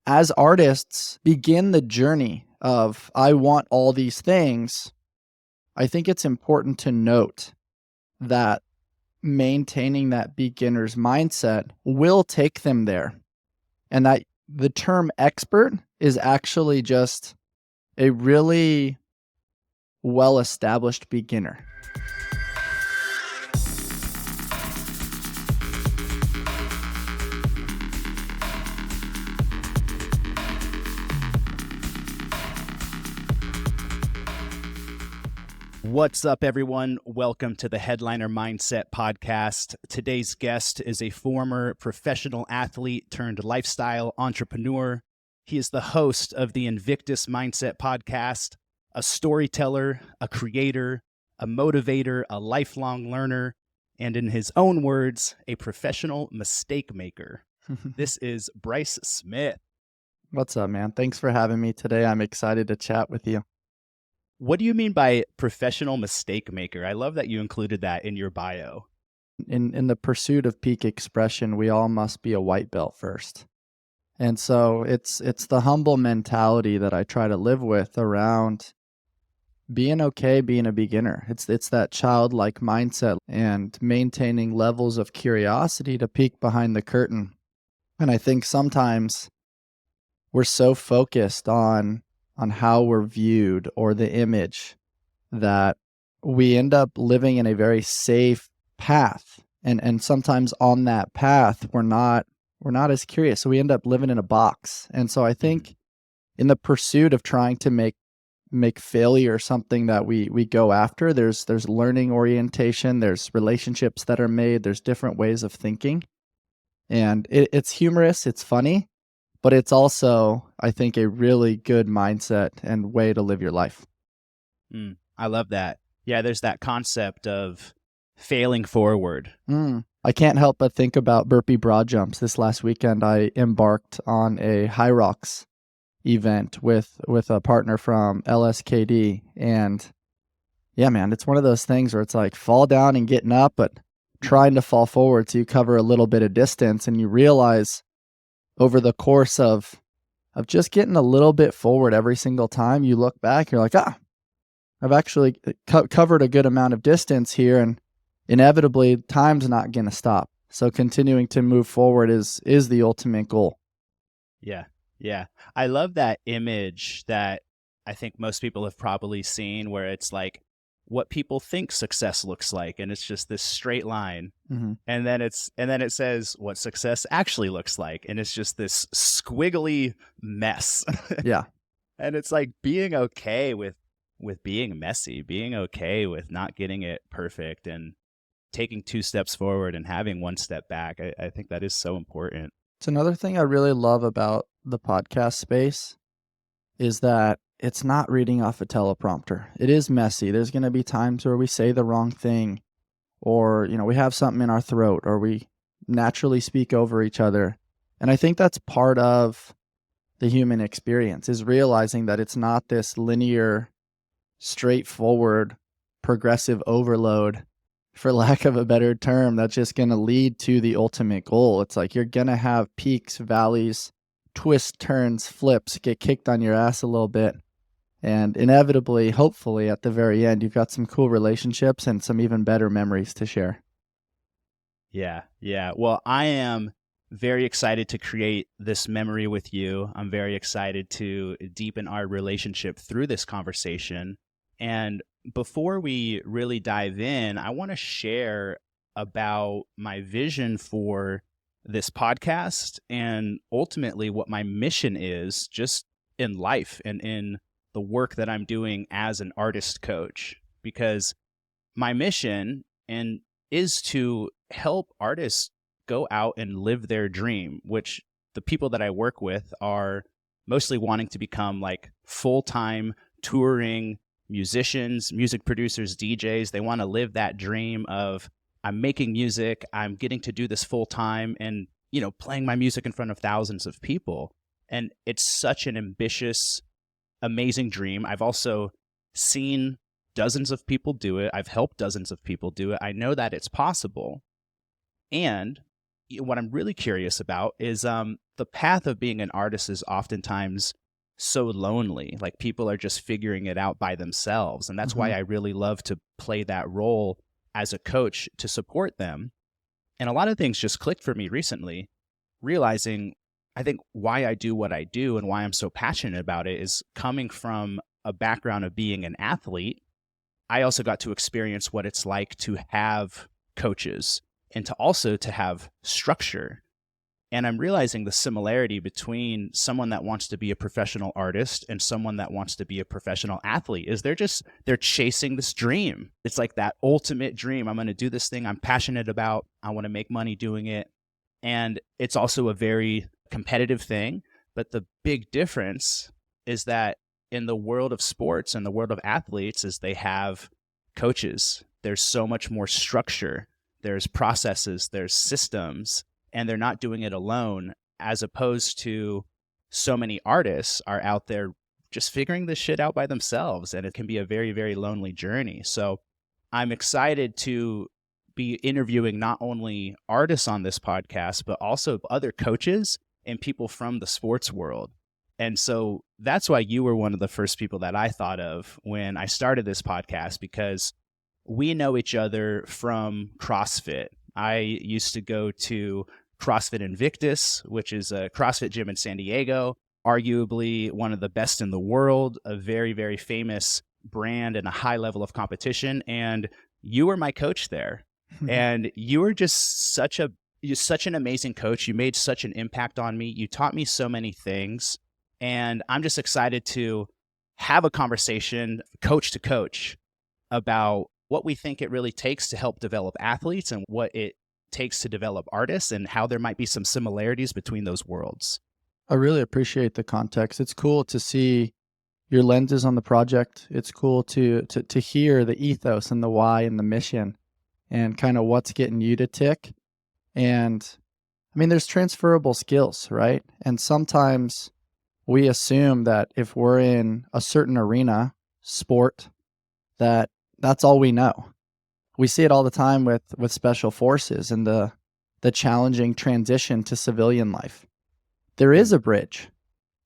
as artists begin the journey of, I want all these things, I think it's important to note that maintaining that beginner's mindset will take them there. And that the term expert is actually just a really well-established beginner. What's up, everyone? Welcome to the Headliner Mindset podcast. Today's guest is a former professional athlete turned lifestyle entrepreneur. He is the host of the Invictus Mindset podcast, a storyteller, a creator, a motivator, a lifelong learner, and in his own words, a professional mistake maker. This is Bryce Smith. What's up, man? Thanks for having me today. I'm excited to chat with you. What do you mean by professional mistake maker? I love that you included that in your bio. In the pursuit of peak expression, we all must be a white belt first. And so it's the humble mentality that I try to live with around being okay being a beginner. It's that childlike mindset and maintaining levels of curiosity to peek behind the curtain. And I think sometimes we're so focused on how we're viewed or the image that we end up living in a very safe path. And sometimes on that path, we're not as curious. So we end up living in a box. And so I think in the pursuit of trying to make failure something that we go after, there's learning orientation, there's relationships that are made, there's different ways of thinking. And it's humorous, it's funny, but it's also, I think, a really good mindset and way to live your life. I love that. Yeah, there's that concept of failing forward. I can't help but think about burpee broad jumps. This last weekend, I embarked on a High Rocks event with a partner from LSKD. And yeah, man, it's one of those things where it's like fall down and getting up, but trying to fall forward so you cover a little bit of distance, and you realize over the course of just getting a little bit forward every single time, you look back, you're like, I've actually covered a good amount of distance here, and inevitably time's not going to stop. So continuing to move forward is the ultimate goal. Yeah. I love that image that I think most people have probably seen, where it's like what people think success looks like, and it's just this straight line. And then it says what success actually looks like, and it's just this squiggly mess. Yeah. And it's like being okay with being messy, being okay with not getting it perfect, and taking 2 steps forward and having 1 step back. I think that is so important. It's another thing I really love about the podcast space is that it's not reading off a teleprompter. It is messy. There's going to be times where we say the wrong thing, or, we have something in our throat, or we naturally speak over each other. And I think that's part of the human experience, is realizing that it's not this linear, straightforward, progressive overload, for lack of a better term, that's just going to lead to the ultimate goal. It's like you're going to have peaks, valleys, twists, turns, flips, get kicked on your ass a little bit. And inevitably, hopefully, at the very end, you've got some cool relationships and some even better memories to share. Yeah. Well, I am very excited to create this memory with you. I'm very excited to deepen our relationship through this conversation. And before we really dive in, I want to share about my vision for this podcast and ultimately what my mission is just in life and in the work that I'm doing as an artist coach. Because my mission is to help artists go out and live their dream, which the people that I work with are mostly wanting to become like full-time touring musicians, music producers, DJs. They want to live that dream of, I'm making music, I'm getting to do this full time, and, playing my music in front of thousands of people. And it's such an ambitious, amazing dream. I've also seen dozens of people do it. I've helped dozens of people do it. I know that it's possible. And what I'm really curious about is the path of being an artist is oftentimes so lonely. Like people are just figuring it out by themselves. And that's why I really love to play that role as a coach to support them. And a lot of things just clicked for me recently, realizing I think why I do what I do and why I'm so passionate about it is coming from a background of being an athlete. I also got to experience what it's like to have coaches and to also to have structure. And I'm realizing the similarity between someone that wants to be a professional artist and someone that wants to be a professional athlete is they're chasing this dream. It's like that ultimate dream. I'm going to do this thing I'm passionate about. I want to make money doing it. And it's also a very competitive thing. But the big difference is that in the world of sports and the world of athletes is they have coaches. There's so much more structure. There's processes, there's systems, and they're not doing it alone, as opposed to so many artists are out there just figuring this shit out by themselves. And it can be a very, very lonely journey. So I'm excited to be interviewing not only artists on this podcast, but also other coaches and people from the sports world. And so that's why you were one of the first people that I thought of when I started this podcast, because we know each other from CrossFit. I used to go to CrossFit Invictus, which is a CrossFit gym in San Diego, arguably one of the best in the world, a very, very famous brand and a high level of competition. And you were my coach there. And you were just you're such an amazing coach. You made such an impact on me. You taught me so many things. And I'm just excited to have a conversation, coach to coach, about what we think it really takes to help develop athletes and what it takes to develop artists and how there might be some similarities between those worlds. I really appreciate the context. It's cool to see your lenses on the project. It's cool to hear the ethos and the why and the mission and kind of what's getting you to tick. And I mean, there's transferable skills, right? And sometimes we assume that if we're in a certain arena, sport, that's all we know. We see it all the time with special forces and the challenging transition to civilian life. There is a bridge,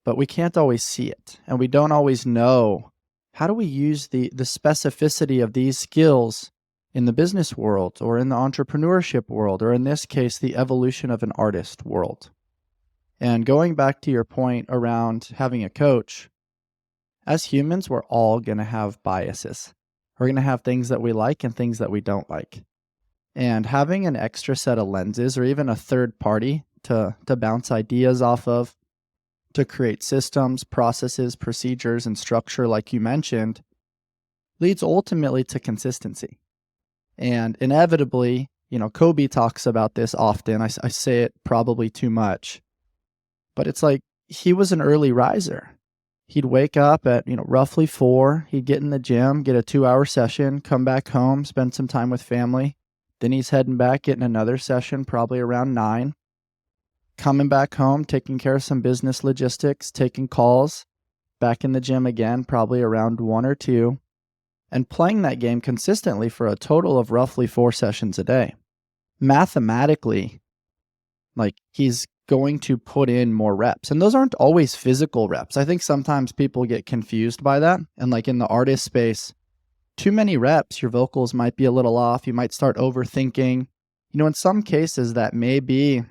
but we can't always see it. And we don't always know, how do we use the specificity of these skills in the business world or in the entrepreneurship world, or in this case, the evolution of an artist world. And going back to your point around having a coach, as humans, we're all going to have biases. We're going to have things that we like and things that we don't like. And having an extra set of lenses or even a third party to bounce ideas off of, to create systems, processes, procedures, and structure like you mentioned, leads ultimately to consistency. And inevitably, Kobe talks about this often. I say it probably too much, but it's like he was an early riser. He'd wake up at, roughly 4, he'd get in the gym, get a 2-hour session, come back home, spend some time with family. Then he's heading back, getting another session, probably around 9. Coming back home, taking care of some business logistics, taking calls, back in the gym again, probably around 1 or 2, and playing that game consistently for a total of roughly 4 sessions a day. Mathematically, he's going to put in more reps. And those aren't always physical reps. I think sometimes people get confused by that. And in the artist space, too many reps, your vocals might be a little off. You might start overthinking. In some cases, that may be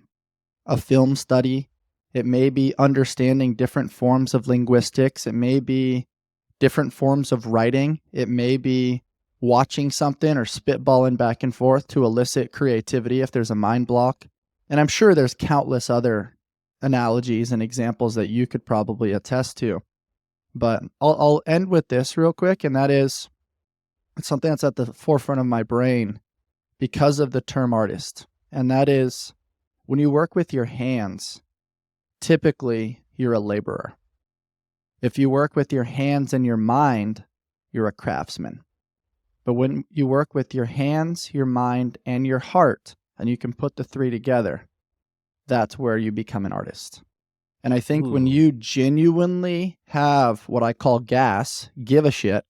a film study. It may be understanding different forms of linguistics. It may be different forms of writing. It may be watching something or spitballing back and forth to elicit creativity if there's a mind block. And I'm sure there's countless other analogies and examples that you could probably attest to. But I'll end with this real quick, and that is, it's something that's at the forefront of my brain because of the term artist. And that is, when you work with your hands, typically you're a laborer. If you work with your hands and your mind, you're a craftsman. But when you work with your hands, your mind, and your heart, and you can put the 3 together, that's where you become an artist. And I think when you genuinely have what I call gas, give a shit,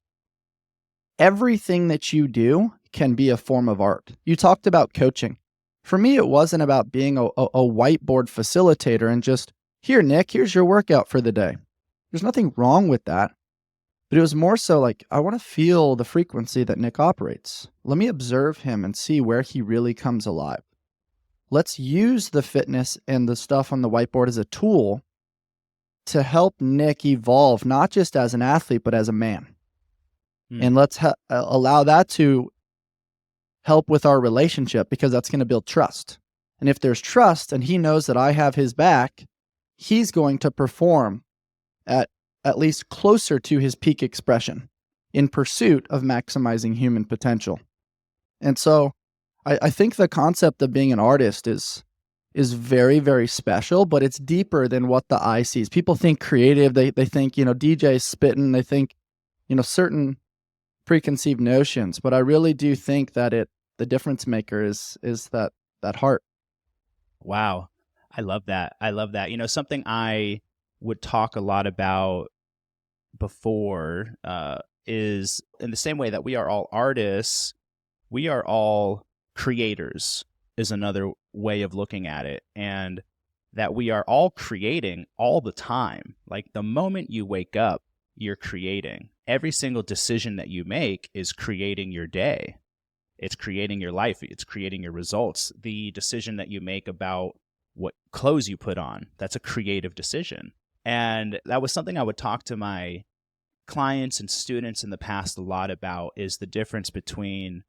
everything that you do can be a form of art. You talked about coaching. for me, it wasn't about being a whiteboard facilitator and just, here, Nick, here's your workout for the day. There's nothing wrong with that. But it was more so like, I want to feel the frequency that Nick operates. Let me observe him and see where he really comes alive. Let's use the fitness and the stuff on the whiteboard as a tool to help Nick evolve, not just as an athlete, but as a man. And let's allow that to help with our relationship, because that's going to build trust. And if there's trust and he knows that I have his back, he's going to perform at least closer to his peak expression in pursuit of maximizing human potential. And so I think the concept of being an artist is very, very special, but it's deeper than what the eye sees. People think creative, they think, DJ spitting, they think, certain preconceived notions, but I really do think that the difference maker is that heart. Wow. I love that. Something I would talk a lot about before is in the same way that we are all artists, we are all creators is another way of looking at it. And that we are all creating all the time. Like the moment you wake up, you're creating. Every single decision that you make is creating your day. It's creating your life. It's creating your results. The decision that you make about what clothes you put on, that's a creative decision. And that was something I would talk to my clients and students in the past a lot about, is the difference between,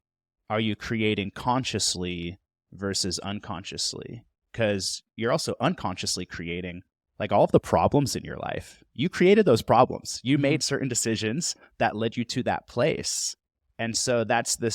are you creating consciously versus unconsciously? Because you're also unconsciously creating like all of the problems in your life. You created those problems. You made certain decisions that led you to that place. And so that's the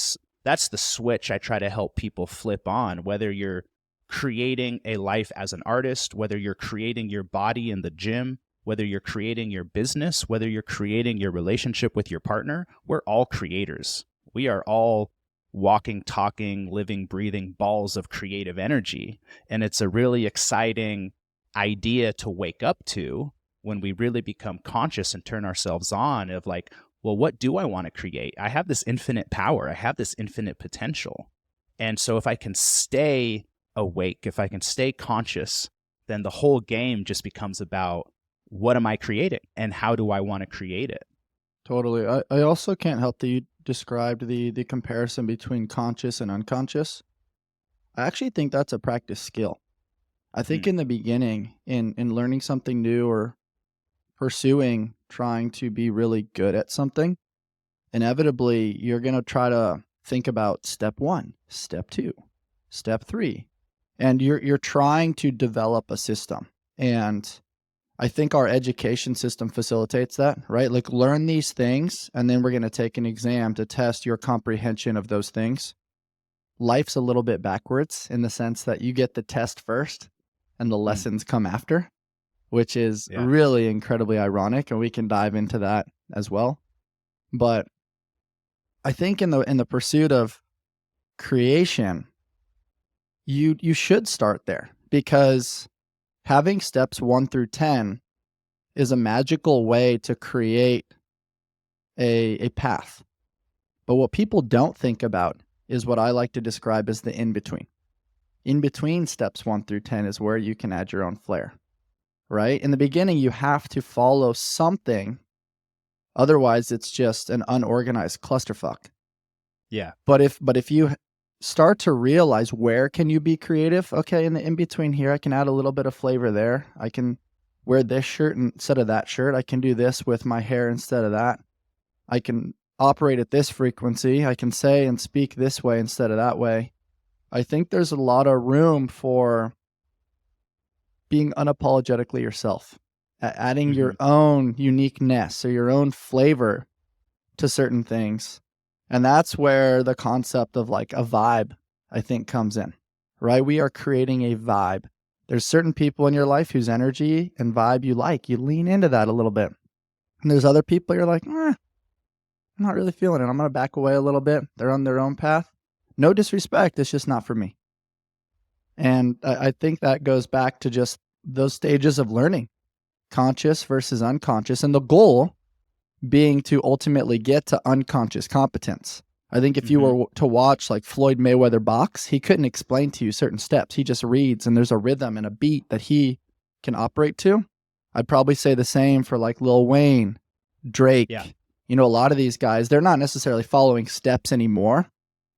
switch I try to help people flip on, whether you're creating a life as an artist, whether you're creating your body in the gym, whether you're creating your business, whether you're creating your relationship with your partner. We're all creators. We are all walking, talking, living, breathing balls of creative energy. And it's a really exciting idea to wake up to when we really become conscious and turn ourselves on of like, well, what do I want to create? I have this infinite power. I have this infinite potential. And so if I can stay awake, if I can stay conscious, then the whole game just becomes about, what am I creating and how do I want to create it? Totally. I also can't help that you described the comparison between conscious and unconscious. I actually think that's a practice skill. I think in the beginning, in learning something new or trying to be really good at something, inevitably you're going to try to think about step 1, step 2, step 3, and you're trying to develop a system. And I think our education system facilitates that, right? Like learn these things, and then we're going to take an exam to test your comprehension of those things. Life's a little bit backwards in the sense that you get the test first and the lessons come after, which is really incredibly ironic, and we can dive into that as well. But I think in the pursuit of creation, you should start there, because having steps 1 through 10 is a magical way to create a path. But what people don't think about is what I like to describe as the in-between. In between steps 1 through 10 is where you can add your own flair, right? In the beginning, you have to follow something. Otherwise, it's just an unorganized clusterfuck. Yeah. But if you start to realize, where can you be creative? Okay, in the in-between here, I can add a little bit of flavor there. I can wear this shirt instead of that shirt. I can do this with my hair instead of that. I can operate at this frequency. I can say and speak this way instead of that way. I think there's a lot of room for being unapologetically yourself, adding your own uniqueness or your own flavor to certain things. And that's where the concept of like a vibe, I think, comes in, right? We are creating a vibe. There's certain people in your life whose energy and vibe you like. You lean into that a little bit. And there's other people you're like, I'm not really feeling it. I'm going to back away a little bit. They're on their own path. No disrespect. It's just not for me. And I think that goes back to just those stages of learning, conscious versus unconscious. And the goal being to ultimately get to unconscious competence. I think if you were to watch like Floyd Mayweather box, he couldn't explain to you certain steps. He just reads, and there's a rhythm and a beat that he can operate to. I'd probably say the same for like Lil Wayne, Drake. Yeah. You know, a lot of these guys, they're not necessarily following steps anymore,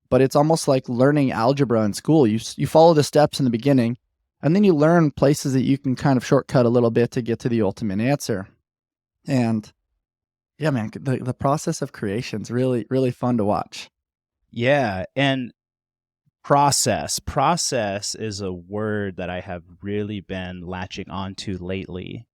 but it's almost like learning algebra in school. You follow the steps in the beginning, and then you learn places that you can kind of shortcut a little bit to get to the ultimate answer. And yeah, man, the process of creation is really, really fun to watch. Yeah. And process is a word that I have really been latching onto lately.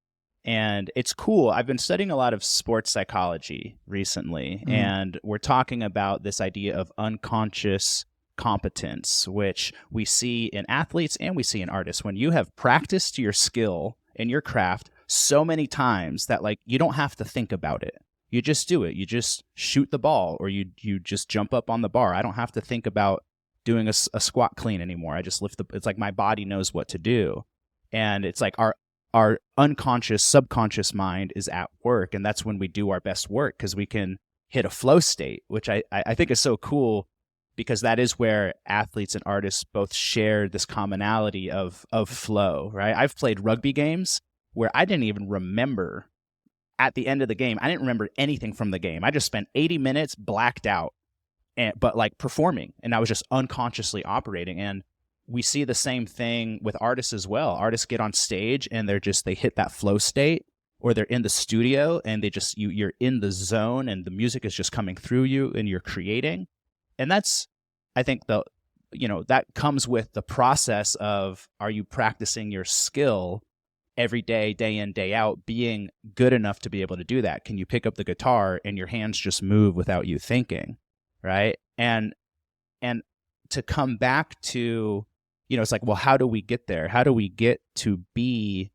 And it's cool. I've been studying a lot of sports psychology recently, and we're talking about this idea of unconscious competence, which we see in athletes and we see in artists. When you have practiced your skill in your craft so many times that like you don't have to think about it. You just do it. You just shoot the ball, or you just jump up on the bar. I don't have to think about doing a squat clean anymore. I just lift it's like my body knows what to do. And it's like our unconscious, subconscious mind is at work. And that's when we do our best work, because we can hit a flow state, which I think is so cool, because that is where athletes and artists both share this commonality of flow, right? I've played rugby games where I didn't even remember at the end of the game. I didn't remember anything from the game. I just spent 80 minutes blacked out, but like performing, and I was just unconsciously operating. And we see the same thing with artists as well. Artists get on stage and they hit that flow state, or they're in the studio and you're in the zone and the music is just coming through you and you're creating. And that's, I think that comes with the process of, are you practicing your skill every day, day in, day out, being good enough to be able to do that? Can you pick up the guitar and your hands just move without you thinking, right? And to come back to, it's like, well, how do we get there? How do we get to be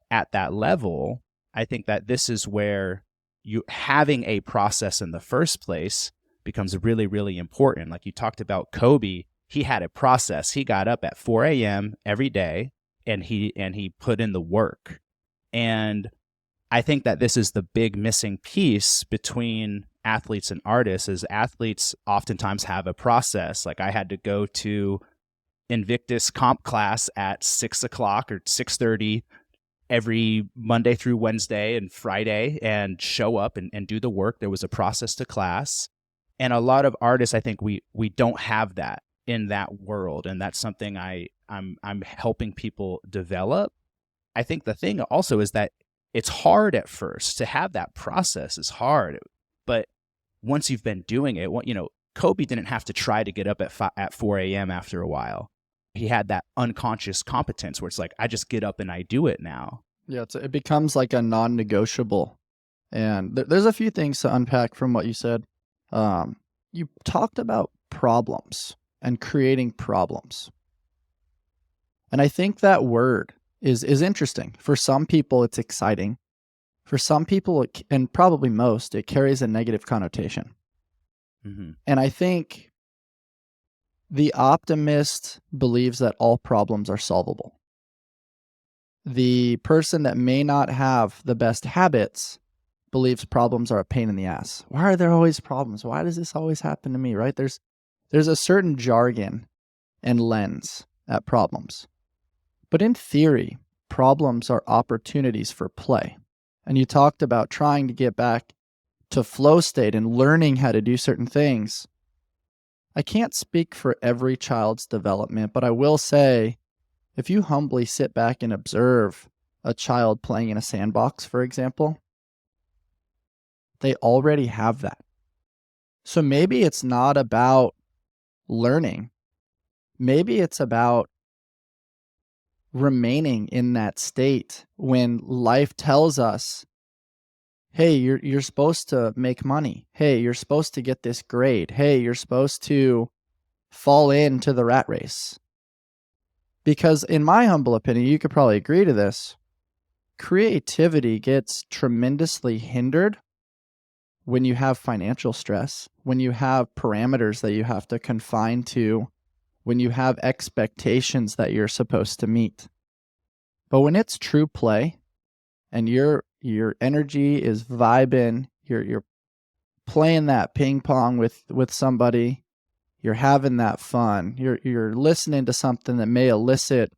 at that level? I think that this is where you having a process in the first place becomes really, really important. Like you talked about Kobe, he had a process. He got up at 4 a.m. every day, and he put in the work. And I think that this is the big missing piece between athletes and artists, is athletes oftentimes have a process. Like I had to go to Invictus comp class at 6 o'clock or 6:30 every Monday through Wednesday and Friday, and show up and do the work. There was a process to class. And a lot of artists, I think we don't have that in that world. And that's something I'm helping people develop. I think the thing also is that it's hard at first. To have that process is hard. But once you've been doing it, Kobe didn't have to try to get up at 4 a.m. after a while. He had that unconscious competence where it's like, I just get up and I do it now. Yeah, it becomes like a non-negotiable. And there's a few things to unpack from what you said. You talked about problems and creating problems. And I think that word is interesting. For some people, it's exciting. For some people, and probably most, it carries a negative connotation. Mm-hmm. And I think the optimist believes that all problems are solvable. The person that may not have the best habits believes problems are a pain in the ass. Why are there always problems? Why does this always happen to me, right? There's a certain jargon and lens at problems. But in theory, problems are opportunities for play. And you talked about trying to get back to flow state and learning how to do certain things. I can't speak for every child's development, but I will say, if you humbly sit back and observe a child playing in a sandbox, for example, they already have that. So maybe it's not about learning. Maybe it's about remaining in that state when life tells us, hey, you're supposed to make money. Hey, you're supposed to get this grade. Hey, you're supposed to fall into the rat race. Because in my humble opinion, you could probably agree to this, creativity gets tremendously hindered when you have financial stress, when you have parameters that you have to confine to, when you have expectations that you're supposed to meet. But when it's true play and your energy is vibing, you're playing that ping pong with somebody, you're having that fun, you're listening to something that may elicit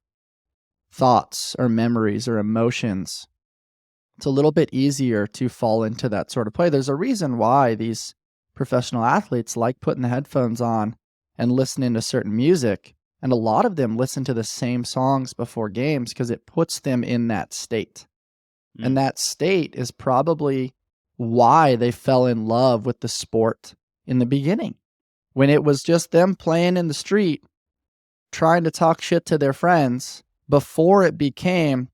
thoughts or memories or emotions, it's a little bit easier to fall into that sort of play. There's a reason why these professional athletes like putting the headphones on and listening to certain music. And a lot of them listen to the same songs before games because it puts them in that state. And that state is probably why they fell in love with the sport in the beginning. When it was just them playing in the street, trying to talk shit to their friends, before it became,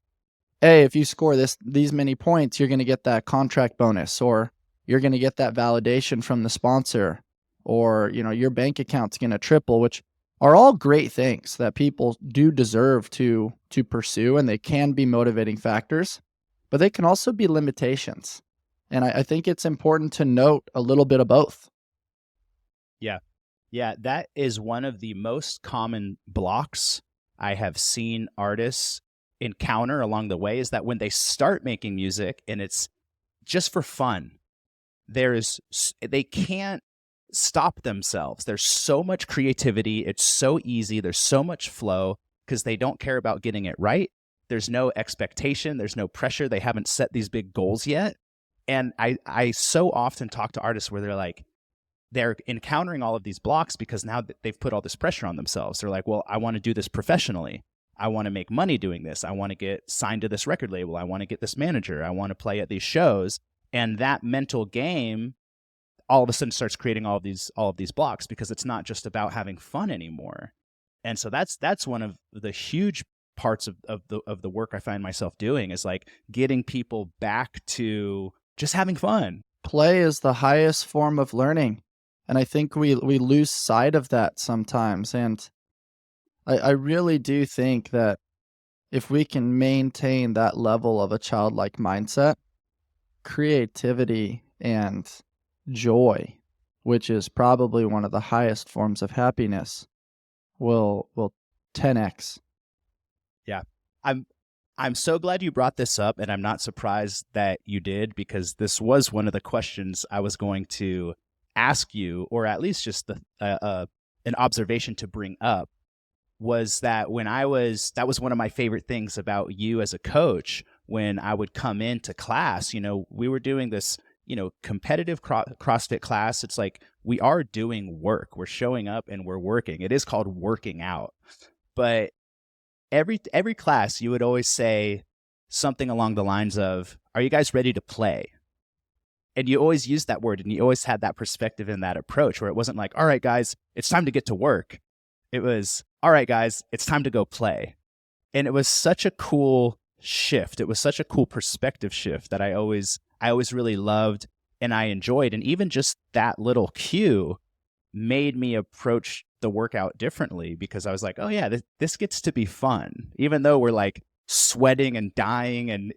hey, if you score these many points, you're going to get that contract bonus, or you're going to get that validation from the sponsor, or, your bank account's going to triple, which are all great things that people do deserve to pursue, and they can be motivating factors, but they can also be limitations. And I think it's important to note a little bit of both. Yeah. Yeah, that is one of the most common blocks I have seen artists encounter along the way, is that when they start making music and it's just for fun, they can't stop themselves. There's so much creativity. It's so easy. There's so much flow because they don't care about getting it right. There's no expectation. There's no pressure. They haven't set these big goals yet. And I so often talk to artists where they're encountering all of these blocks because now that they've put all this pressure on themselves. They're like, well, I want to do this professionally. I want to make money doing this. I want to get signed to this record label. I want to get this manager. I want to play at these shows. And that mental game all of a sudden starts creating all of these blocks because it's not just about having fun anymore. And so that's one of the huge parts of the work I find myself doing, is like getting people back to just having fun. Play is the highest form of learning. And I think we lose sight of that sometimes. And I really do think that if we can maintain that level of a childlike mindset, creativity and joy, which is probably one of the highest forms of happiness, will 10x. Yeah. I'm so glad you brought this up, and I'm not surprised that you did, because this was one of the questions I was going to ask you, or at least just an observation to bring up, was that that was one of my favorite things about you as a coach. When I would come into class, we were doing this, competitive CrossFit class. It's like we are doing work. We're showing up and we're working. It is called working out. But every class, you would always say something along the lines of, "Are you guys ready to play?" And you always used that word, and you always had that perspective and that approach where it wasn't like, "All right, guys, it's time to get to work." It was, "All right, guys, it's time to go play." And it was such a cool shift. It was such a cool perspective shift that I always really loved and I enjoyed. And even just that little cue made me approach the workout differently, because I was like, oh yeah, this gets to be fun. Even though we're like sweating and dying and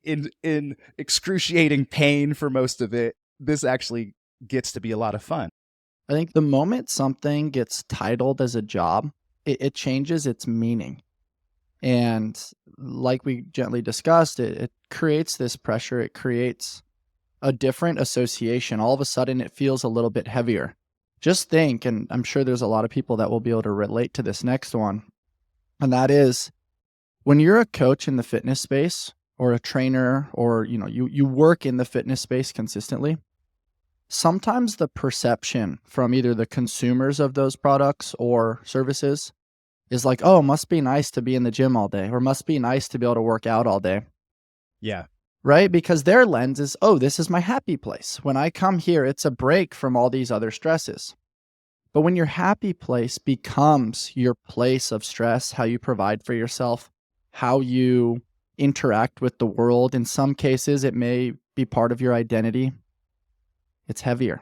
in excruciating pain for most of it, this actually gets to be a lot of fun. I think the moment something gets titled as a job, it changes its meaning. And like we gently discussed, it creates this pressure. It creates a different association. All of a sudden, it feels a little bit heavier. Just think, and I'm sure there's a lot of people that will be able to relate to this next one, and that is, when you're a coach in the fitness space, or a trainer, or you work in the fitness space consistently, sometimes the perception from either the consumers of those products or services is like, oh, must be nice to be in the gym all day, or must be nice to be able to work out all day. Yeah. Right? Because their lens is, oh, this is my happy place. When I come here, it's a break from all these other stresses. But when your happy place becomes your place of stress, how you provide for yourself, how you interact with the world, in some cases, it may be part of your identity, it's heavier.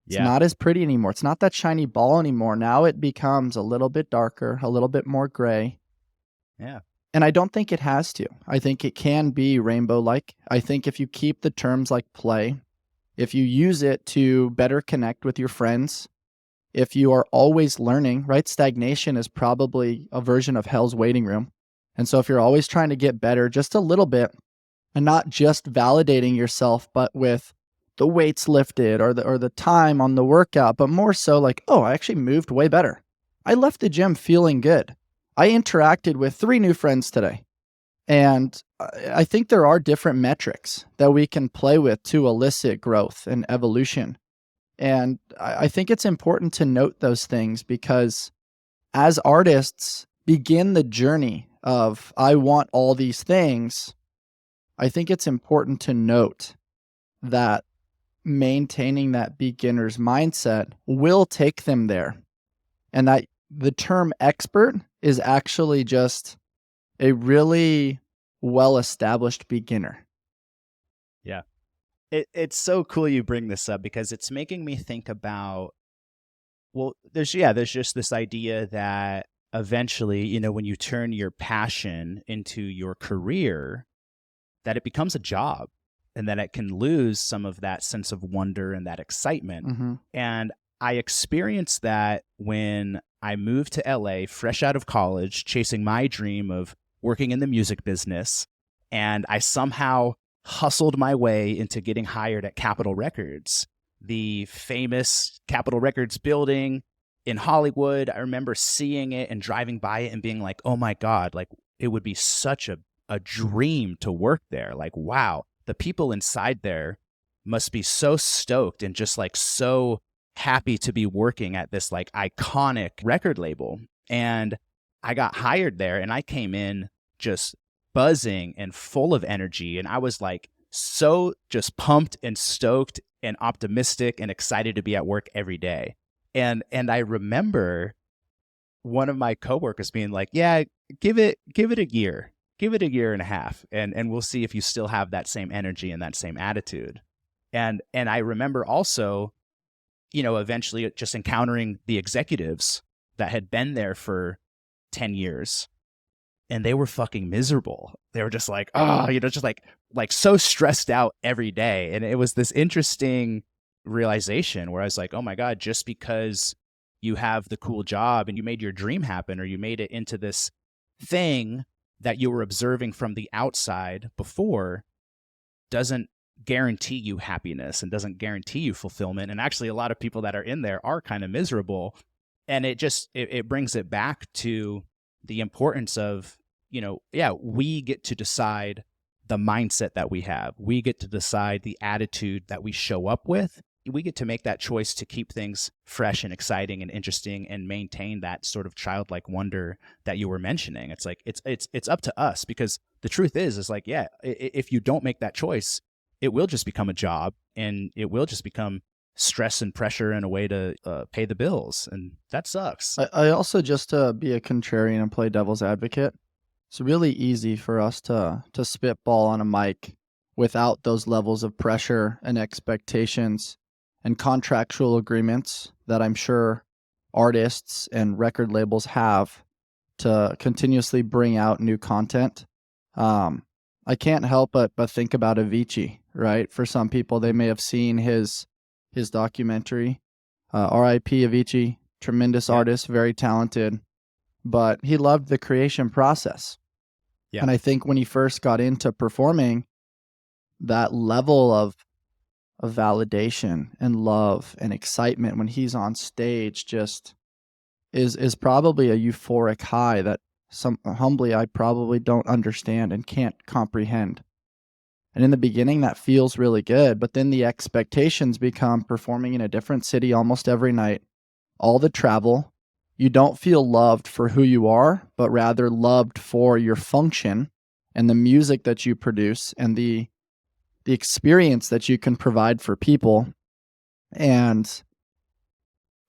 It's not as pretty anymore. It's not that shiny ball anymore. Now it becomes a little bit darker, a little bit more gray. Yeah. And I don't think it has to. I think it can be rainbow-like. I think if you keep the terms like play, if you use it to better connect with your friends, if you are always learning, right? Stagnation is probably a version of hell's waiting room. And so if you're always trying to get better just a little bit, and not just validating yourself, but with the weights lifted or the time on the workout, but more so like, oh, I actually moved way better. I left the gym feeling good. I interacted with 3 new friends today. And I think there are different metrics that we can play with to elicit growth and evolution. And I think it's important to note those things because as artists begin the journey of, I want all these things, I think it's important to note that maintaining that beginner's mindset will take them there. And that the term expert is actually just a really well-established beginner. Yeah. It's so cool you bring this up because it's making me think about, well, there's just this idea that eventually, when you turn your passion into your career, that it becomes a job and that it can lose some of that sense of wonder and that excitement. Mm-hmm. And I experienced that when I moved to LA fresh out of college, chasing my dream of working in the music business. And I somehow hustled my way into getting hired at Capitol Records, the famous Capitol Records building in Hollywood. I remember seeing it and driving by it and being like, oh my God, like it would be such a dream to work there. Like, wow, the people inside there must be so stoked and just like so happy to be working at this like iconic record label. And I got hired there and I came in just buzzing and full of energy. And I was like so just pumped and stoked and optimistic and excited to be at work every day. And I remember one of my coworkers being like, yeah, give it a year. Give it a year and a half and we'll see if you still have that same energy and that same attitude. And I remember also, eventually just encountering the executives that had been there for 10 years and they were fucking miserable. They were just like, just like so stressed out every day. And it was this interesting realization where I was like, oh my God, just because you have the cool job and you made your dream happen or you made it into this thing that you were observing from the outside before doesn't guarantee you happiness and doesn't guarantee you fulfillment. And actually a lot of people that are in there are kind of miserable. And it brings it back to the importance of, we get to decide the mindset that we have. We get to decide the attitude that we show up with. We get to make that choice to keep things fresh and exciting and interesting and maintain that sort of childlike wonder that you were mentioning. It's like, it's up to us because the truth is like, yeah, if you don't make that choice, it will just become a job and it will just become stress and pressure and a way to pay the bills. And that sucks. I also, just to be a contrarian and play devil's advocate, it's really easy for us to spitball on a mic without those levels of pressure and expectations and contractual agreements that I'm sure artists and record labels have to continuously bring out new content. I can't help but think about Avicii, right? For some people, they may have seen his documentary, R.I.P. Avicii, tremendous artist, very talented, but he loved the creation process. Yeah. And I think when he first got into performing, that level of validation and love and excitement when he's on stage just is probably a euphoric high that humbly I probably don't understand and can't comprehend. And in the beginning that feels really good, but then the expectations become performing in a different city almost every night, all the travel. You don't feel loved for who you are, but rather loved for your function and the music that you produce and the experience that you can provide for people. And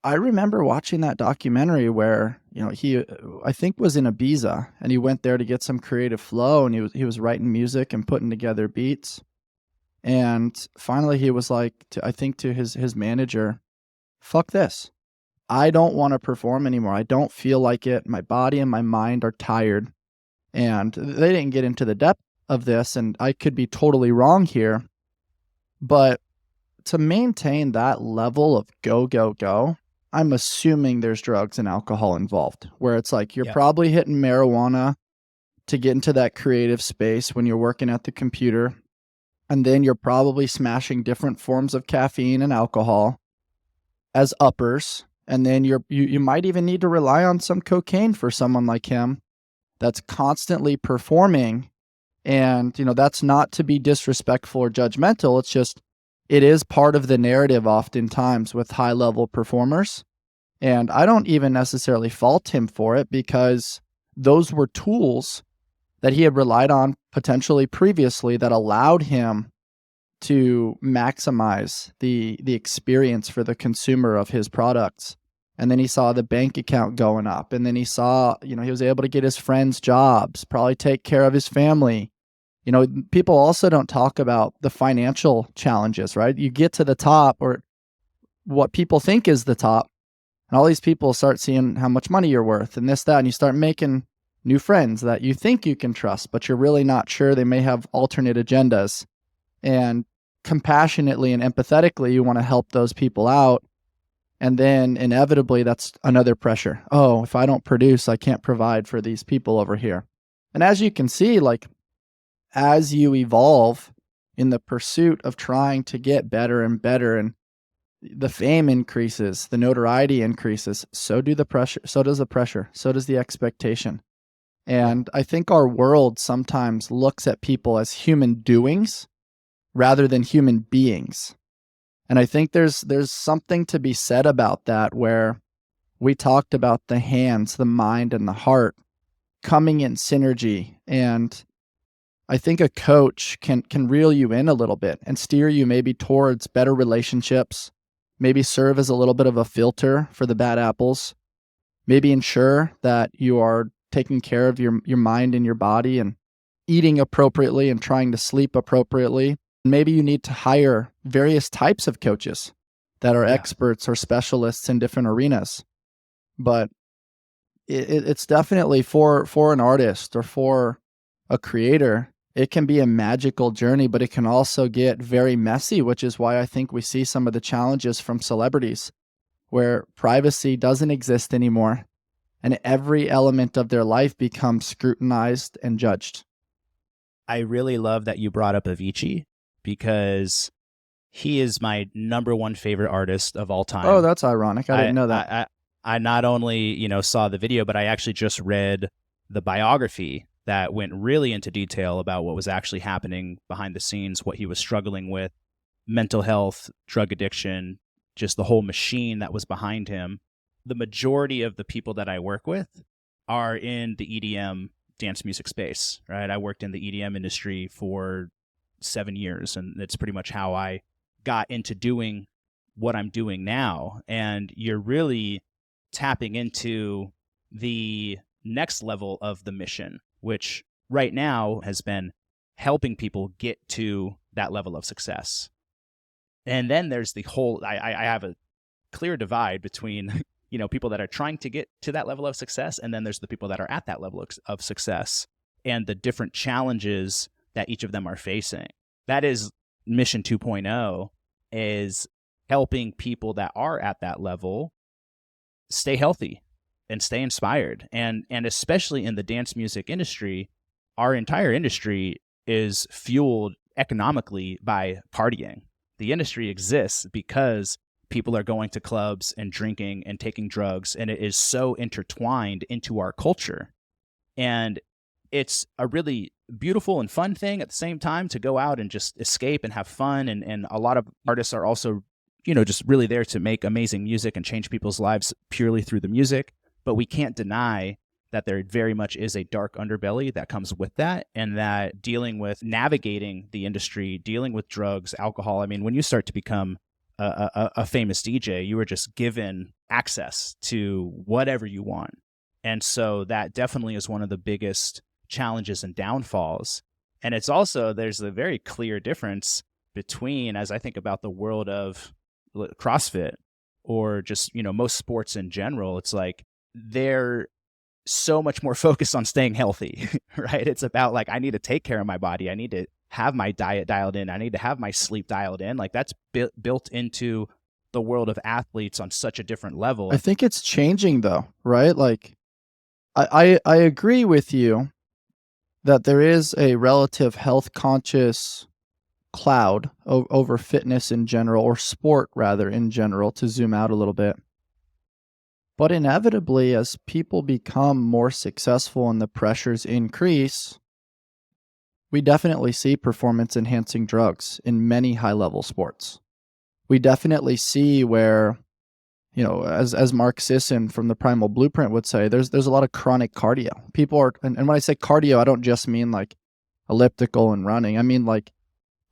I remember watching that documentary where, he, I think was in Ibiza and he went there to get some creative flow and he was writing music and putting together beats. And finally he was like, to his manager, fuck this. I don't want to perform anymore. I don't feel like it. My body and my mind are tired. And they didn't get into the depth of this, and I could be totally wrong here, but to maintain that level of go, I'm assuming there's drugs and alcohol involved, where it's like you're probably hitting marijuana to get into that creative space when you're working at the computer. And then you're probably smashing different forms of caffeine and alcohol as uppers. And then you might even need to rely on some cocaine for someone like him that's constantly performing. And, that's not to be disrespectful or judgmental. It's just, it is part of the narrative oftentimes with high level performers. And I don't even necessarily fault him for it, because those were tools that he had relied on potentially previously that allowed him to maximize the experience for the consumer of his products. And then he saw the bank account going up, and then he saw, he was able to get his friends jobs, probably take care of his family. People also don't talk about the financial challenges, right? You get to the top, or what people think is the top, and all these people start seeing how much money you're worth and this, that, and you start making new friends that you think you can trust, but you're really not sure. They may have alternate agendas. And compassionately and empathetically, you want to help those people out. And then inevitably, that's another pressure. Oh, if I don't produce, I can't provide for these people over here. And as you can see, as you evolve in the pursuit of trying to get better and better, and the fame increases, the notoriety increases, so does the pressure, so does the expectation. And I think our world sometimes looks at people as human doings rather than human beings. And I think there's something to be said about that, where we talked about the hands, the mind, and the heart coming in synergy. And I think a coach can reel you in a little bit and steer you maybe towards better relationships, maybe serve as a little bit of a filter for the bad apples, maybe ensure that you are taking care of your mind and your body, and eating appropriately and trying to sleep appropriately. Maybe you need to hire various types of coaches that are experts or specialists in different arenas. But it's definitely for an artist or for a creator, it can be a magical journey, but it can also get very messy, which is why I think we see some of the challenges from celebrities, where privacy doesn't exist anymore, and every element of their life becomes scrutinized and judged. I really love that you brought up Avicii, because he is my number one favorite artist of all time. Oh, that's ironic. I didn't know that. I not only, saw the video, but I actually just read the biography that went really into detail about what was actually happening behind the scenes, what he was struggling with, mental health, drug addiction, just the whole machine that was behind him. The majority of the people that I work with are in the EDM dance music space, right? I worked in the EDM industry for 7 years, and it's pretty much how I got into doing what I'm doing now. And you're really tapping into the next level of the mission, which right now has been helping people get to that level of success. And then there's the whole, I have a clear divide between people that are trying to get to that level of success, and then there's the people that are at that level of success, and the different challenges that each of them are facing. That is Mission 2.0, is helping people that are at that level stay healthy and stay inspired. And especially in the dance music industry, our entire industry is fueled economically by partying. The industry exists because people are going to clubs and drinking and taking drugs, and it is so intertwined into our culture. And it's a really beautiful and fun thing at the same time to go out and just escape and have fun. And a lot of artists are also, just really there to make amazing music and change people's lives purely through the music. But we can't deny that there very much is a dark underbelly that comes with that, and that dealing with navigating the industry, dealing with drugs, alcohol. I mean, when you start to become a famous DJ, you were just given access to whatever you want. And so that definitely is one of the biggest challenges and downfalls. And it's also, there's a very clear difference between, as I think about the world of CrossFit or just, most sports in general, it's like they're so much more focused on staying healthy, right? It's about like, I need to take care of my body. I need to have my diet dialed in. I need to have my sleep dialed in. Like that's built into the world of athletes on such a different level. I think it's changing though, right? Like I agree with you that there is a relative health conscious cloud over fitness in general, or sport rather in general, to zoom out a little bit. But inevitably, as people become more successful and the pressures increase, we definitely see performance enhancing drugs in many high level sports. We definitely see where, as Mark Sisson from the Primal Blueprint would say, there's a lot of chronic cardio. People are, and when I say cardio, I don't just mean like elliptical and running. I mean like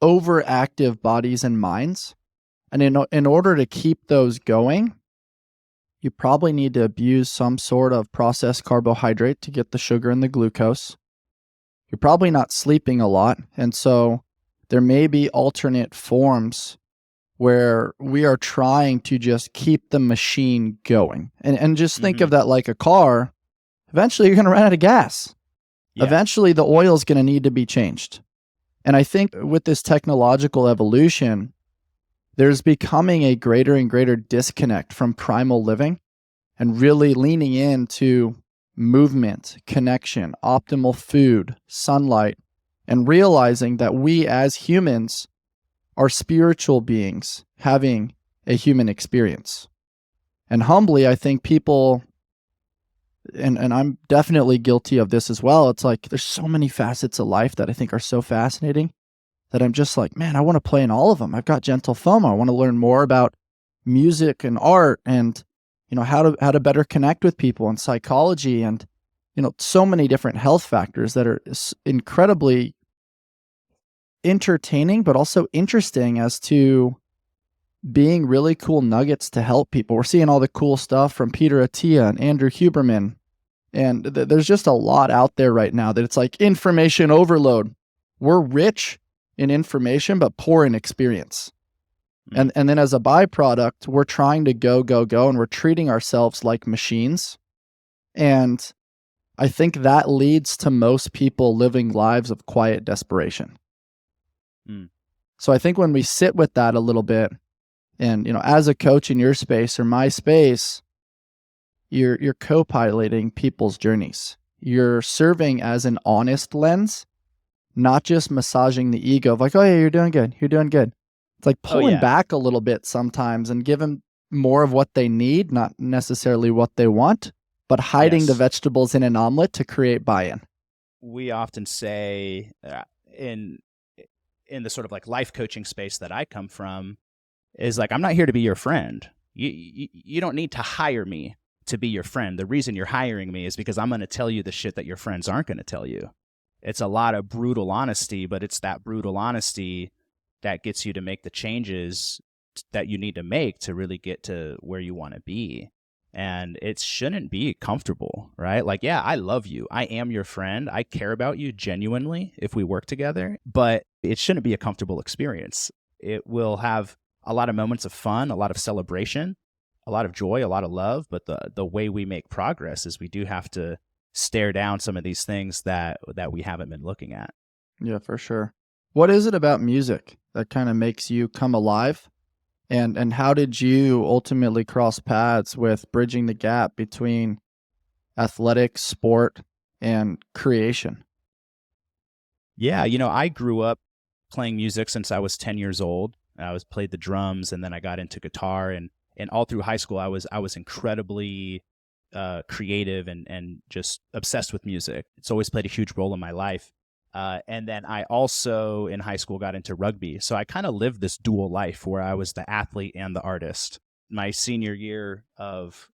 overactive bodies and minds. And in order to keep those going, you probably need to abuse some sort of processed carbohydrate to get the sugar and the glucose. You're probably not sleeping a lot. And so there may be alternate forms where we are trying to just keep the machine going. And just think of that like a car. Eventually, you're going to run out of gas. Yeah. Eventually, the oil is going to need to be changed. And I think with this technological evolution, there's becoming a greater and greater disconnect from primal living and really leaning into movement, connection, optimal food, sunlight, and realizing that we as humans are spiritual beings having a human experience. And humbly, I think people, and I'm definitely guilty of this as well, it's like there's so many facets of life that I think are so fascinating that I'm just like, man, I want to play in all of them. I've got gentle FOMO. I want to learn more about music and art and, how to better connect with people and psychology and, so many different health factors that are incredibly entertaining, but also interesting as to being really cool nuggets to help people. We're seeing all the cool stuff from Peter Attia and Andrew Huberman. And there's just a lot out there right now that it's like information overload. We're rich in information, but poor in experience. And then as a byproduct, we're trying to go, and we're treating ourselves like machines. And I think that leads to most people living lives of quiet desperation. So I think when we sit with that a little bit, and, as a coach in your space or my space, you're co-piloting people's journeys. You're serving as an honest lens, not just massaging the ego of like, oh yeah, you're doing good. It's like pulling back a little bit sometimes and give them more of what they need, not necessarily what they want, but hiding the vegetables in an omelet to create buy-in. We often say in the sort of like life coaching space that I come from is like, I'm not here to be your friend. You don't need to hire me to be your friend. The reason you're hiring me is because I'm going to tell you the shit that your friends aren't going to tell you. It's a lot of brutal honesty, but it's that brutal honesty that gets you to make the changes that you need to make to really get to where you want to be. And it shouldn't be comfortable, right? Like, yeah, I love you. I am your friend. I care about you genuinely if we work together, but it shouldn't be a comfortable experience. It will have a lot of moments of fun, a lot of celebration, a lot of joy, a lot of love. But the way we make progress is we do have to stare down some of these things that we haven't been looking at. Yeah, for sure. What is it about music that kind of makes you come alive? And how did you ultimately cross paths with bridging the gap between athletics, sport, and creation? Yeah, I grew up playing music since I was 10 years old. I played the drums, and then I got into guitar, and all through high school I was incredibly creative and just obsessed with music. It's always played a huge role in my life. And then I also in high school got into rugby. So I kind of lived this dual life where I was the athlete and the artist. My senior year of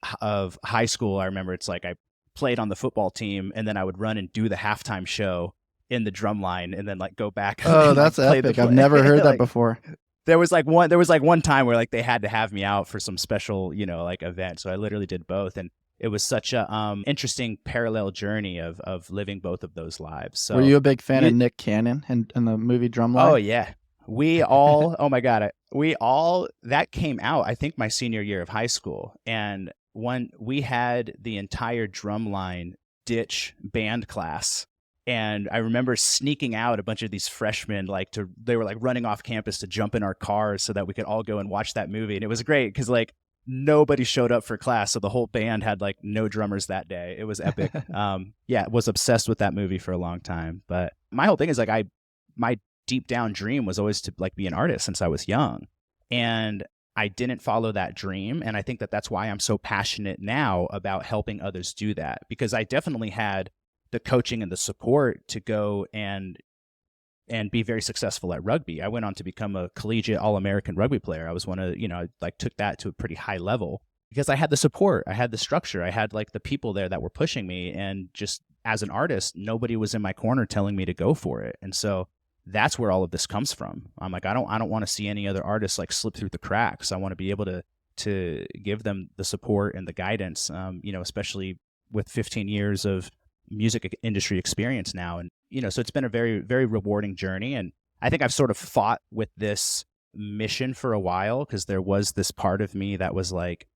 high school, I remember it's like I played on the football team, and then I would run and do the halftime show in the drum line, and then like go back. Oh, that's epic. I've never heard that before. There was like one time where like they had to have me out for some special, like event. So I literally did both. And it was such a interesting parallel journey of living both of those lives. So were you a big fan of Nick Cannon and the movie Drumline? Oh yeah. We all, oh my God, that came out, I think my senior year of high school. And when we had the entire Drumline ditch band class. And I remember sneaking out a bunch of these freshmen, they were like running off campus to jump in our cars so that we could all go and watch that movie. And it was great because like nobody showed up for class. So the whole band had like no drummers that day. It was epic. Was obsessed with that movie for a long time. But my whole thing is like, my deep down dream was always to like be an artist since I was young. And I didn't follow that dream. And I think that that's why I'm so passionate now about helping others do that, because I definitely had the coaching and the support to go and be very successful at rugby. I went on to become a collegiate All-American rugby player. I was one of, I like took that to a pretty high level because I had the support, I had the structure, I had like the people there that were pushing me. And just as an artist, nobody was in my corner telling me to go for it. And so that's where all of this comes from. I'm like, I don't want to see any other artists like slip through the cracks. I want to be able to give them the support and the guidance, especially with 15 years of music industry experience now. And, so it's been a very, very rewarding journey. And I think I've sort of fought with this mission for a while because there was this part of me that was like,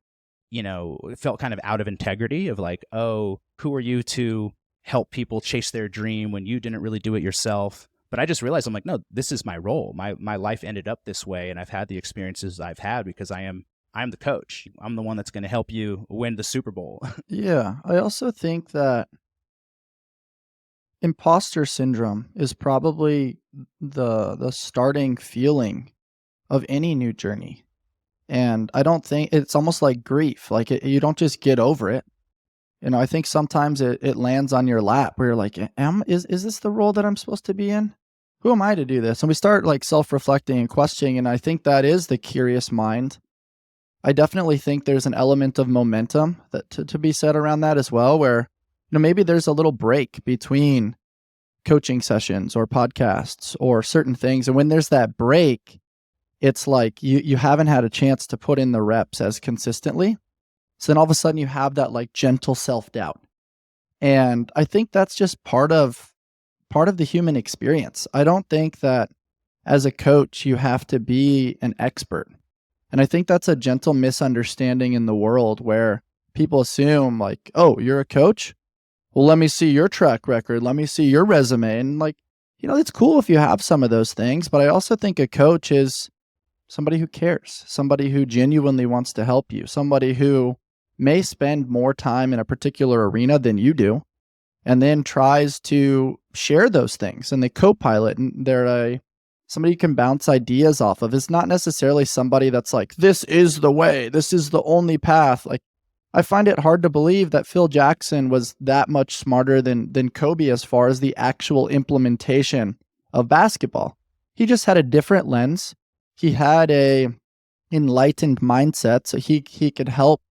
it felt kind of out of integrity of like, oh, who are you to help people chase their dream when you didn't really do it yourself? But I just realized, I'm like, no, this is my role. My life ended up this way, and I've had the experiences I've had because I'm the coach. I'm the one that's going to help you win the Super Bowl. Yeah. I also think that imposter syndrome is probably the starting feeling of any new journey. And I don't think it's almost like grief. Like you don't just get over it. I think sometimes it lands on your lap where you're like, is this the role that I'm supposed to be in? Who am I to do this? And we start like self-reflecting and questioning. And I think that is the curious mind. I definitely think there's an element of momentum that to be said around that as well, where, maybe there's a little break between coaching sessions or podcasts or certain things. And when there's that break, it's like you haven't had a chance to put in the reps as consistently. So then all of a sudden you have that like gentle self-doubt. And I think that's just part of the human experience. I don't think that as a coach, you have to be an expert. And I think that's a gentle misunderstanding in the world where people assume like, oh, you're a coach? Well, let me see your track record. Let me see your resume. And like, it's cool if you have some of those things, but I also think a coach is somebody who cares, somebody who genuinely wants to help you, somebody who may spend more time in a particular arena than you do, and then tries to share those things. And they co-pilot, and they're somebody you can bounce ideas off of. Is not necessarily somebody that's like, this is the way, this is the only path. Like, I find it hard to believe that Phil Jackson was that much smarter than Kobe as far as the actual implementation of basketball. He just had a different lens. He had a enlightened mindset, so he could help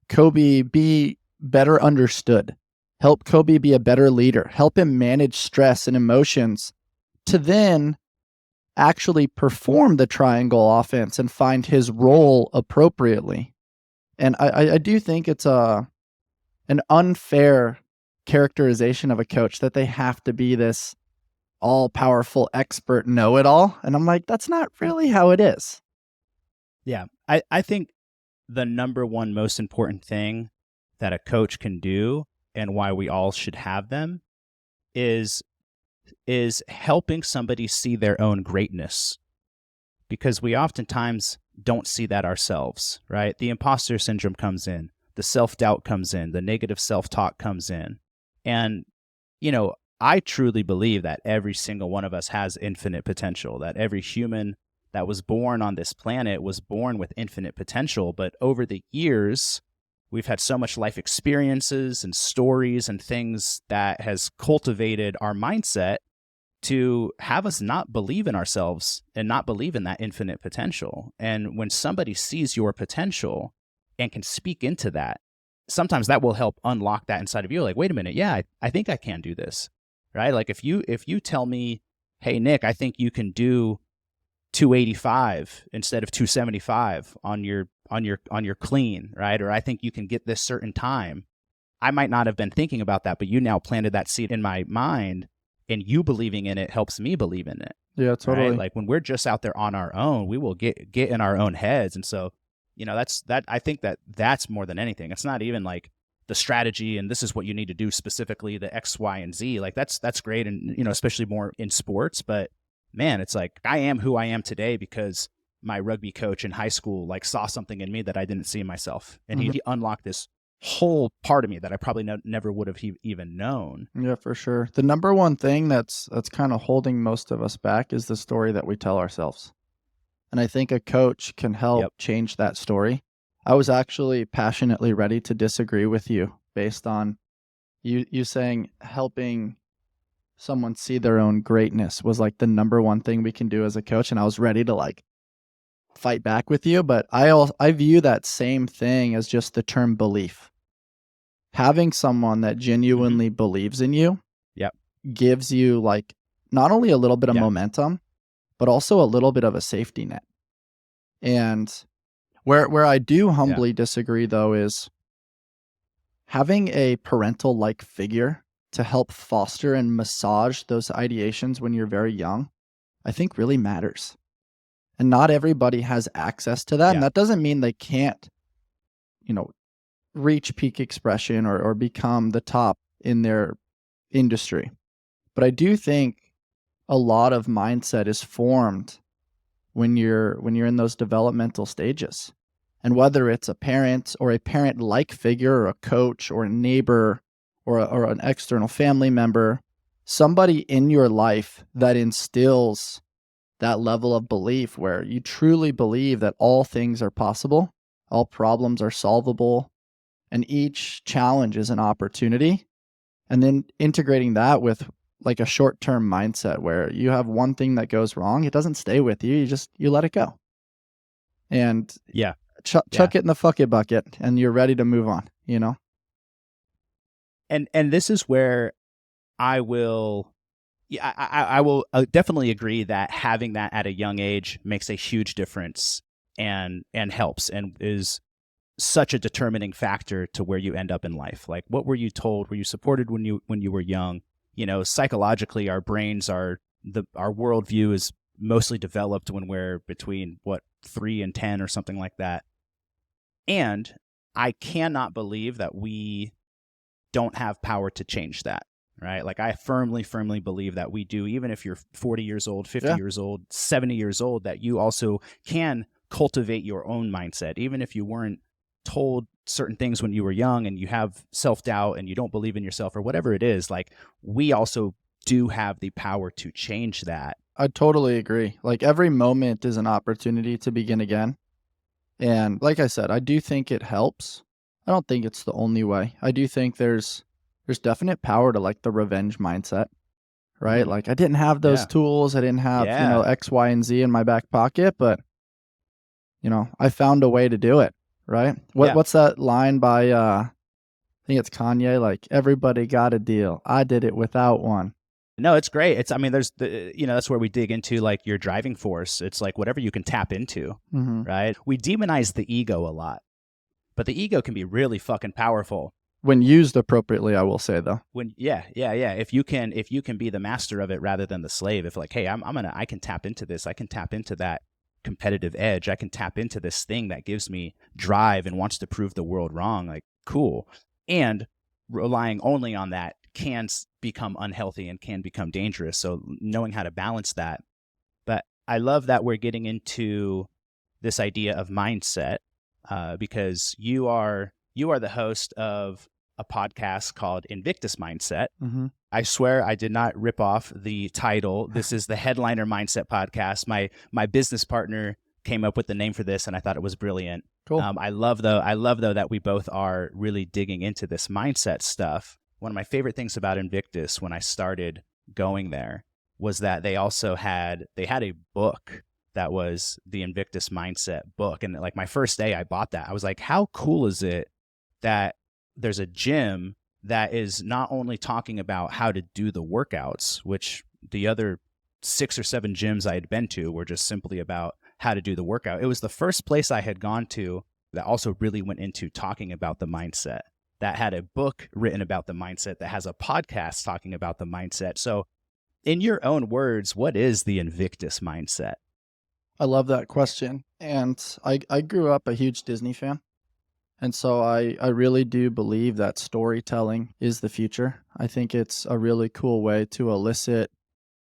Kobe be better understood, help Kobe be a better leader, help him manage stress and emotions to then actually perform the triangle offense and find his role appropriately. And I do think it's an unfair characterization of a coach that they have to be this all-powerful expert know-it-all. And I'm like, that's not really how it is. Yeah. I think the number one most important thing that a coach can do and why we all should have them is helping somebody see their own greatness. Because we oftentimes don't see that ourselves, right? The imposter syndrome comes in, the self-doubt comes in, the negative self-talk comes in. And, I truly believe that every single one of us has infinite potential, that every human that was born on this planet was born with infinite potential. But over the years, we've had so much life experiences and stories and things that has cultivated our mindset to have us not believe in ourselves and not believe in that infinite potential. And when somebody sees your potential and can speak into that, sometimes that will help unlock that inside of you. Like, wait a minute, yeah, I think I can do this, right? Like if you tell me, hey, Nick, I think you can do 285 instead of 275 on your clean, right? Or I think you can get this certain time. I might not have been thinking about that, but you now planted that seed in my mind. And you believing in it helps me believe in it. Yeah, totally. Right? Like when we're just out there on our own, we will get in our own heads. And so, I think that's more than anything. It's not even like the strategy and this is what you need to do specifically, the X, Y, and Z. Like that's great. And, especially more in sports. But man, it's like I am who I am today because my rugby coach in high school like saw something in me that I didn't see in myself. And he unlocked this whole part of me that I probably never would have even known. Yeah, for sure. The number one thing that's kind of holding most of us back is the story that we tell ourselves. And I think a coach can help Yep. change that story. I was actually passionately ready to disagree with you based on you saying helping someone see their own greatness was like the number one thing we can do as a coach. And I was ready to like fight back with you, but I view that same thing as just the term belief. Having someone that genuinely believes in you Yep. gives you like not only a little bit of Yeah. momentum, but also a little bit of a safety net. And where I do humbly disagree though is having a parental like figure to help foster and massage those ideations when you're very young, I think really matters. And not everybody has access to that. Yeah. And that doesn't mean they can't, reach peak expression or become the top in their industry. But I do think a lot of mindset is formed when you're in those developmental stages. And whether it's a parent or a parent-like figure or a coach or a neighbor or an external family member, somebody in your life that instills that level of belief where you truly believe that all things are possible, all problems are solvable, and each challenge is an opportunity. And then integrating that with like a short-term mindset where you have one thing that goes wrong, it doesn't stay with you. You let it go. And chuck it in the fuck it bucket and you're ready to move on, And this is where I will I will definitely agree that having that at a young age makes a huge difference and helps and is such a determining factor to where you end up in life. Like, what were you told? Were you supported when you were young? Psychologically, our brains our worldview is mostly developed when we're between 3 and 10 or something like that. And I cannot believe that we don't have power to change that. Right? Like, I firmly believe that we do, even if you're 40 years old, 50 years old, 70 years old, that you also can cultivate your own mindset, even if you weren't told certain things when you were young and you have self-doubt and you don't believe in yourself or whatever it is. Like, we also do have the power to change that. I totally agree. Like, every moment is an opportunity to begin again. And like I said, I do think it helps. I don't think it's the only way. I do think there's definite power to like the revenge mindset, right? Like, I didn't have those tools. I didn't have, X, Y, and Z in my back pocket, but I found a way to do it. Right? What's that line by I think it's Kanye, like, everybody got a deal. I did it without one. No, it's great. There's that's where we dig into like your driving force. It's like whatever you can tap into, right? We demonize the ego a lot, but the ego can be really fucking powerful when used appropriately, I will say though. If you can be the master of it rather than the slave. If like, hey, I can tap into this. I can tap into that competitive edge. I can tap into this thing that gives me drive and wants to prove the world wrong. Like, cool. And relying only on that can become unhealthy and can become dangerous. So knowing how to balance that. But I love that we're getting into this idea of mindset because you are the host of a podcast called Invictus Mindset. I swear I did not rip off the title. This is the Headliner Mindset Podcast. My business partner came up with the name for this, and I thought it was brilliant. Cool. I love though that we both are really digging into this mindset stuff. One of my favorite things about Invictus when I started going there was that they had a book that was the Invictus Mindset book, and like my first day I bought that. I was like, how cool is it that there's a gym that is not only talking about how to do the workouts, which the other 6 or 7 gyms I had been to were just simply about how to do the workout. It was the first place I had gone to that also really went into talking about the mindset, that had a book written about the mindset, that has a podcast talking about the mindset. So in your own words, what is the Invictus mindset? I love that question. And I grew up a huge Disney fan. And so I really do believe that storytelling is the future. I think it's a really cool way to elicit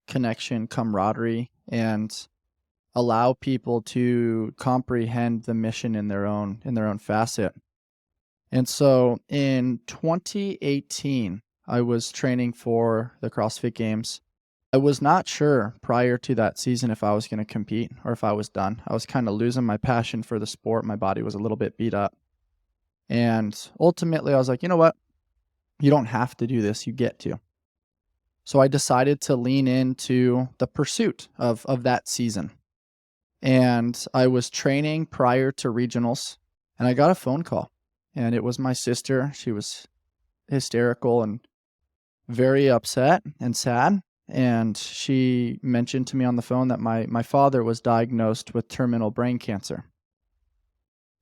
connection, camaraderie, and allow people to comprehend the mission in their own facet. And so in 2018, I was training for the CrossFit Games. I was not sure prior to that season if I was going to compete or if I was done. I was kind of losing my passion for the sport. My body was a little bit beat up. And ultimately, I was like, you know what? You don't have to do this. You get to. So I decided to lean into the pursuit of that season. And I was training prior to regionals, and I got a phone call. And it was my sister. She was hysterical and very upset and sad. And she mentioned to me on the phone that my father was diagnosed with terminal brain cancer.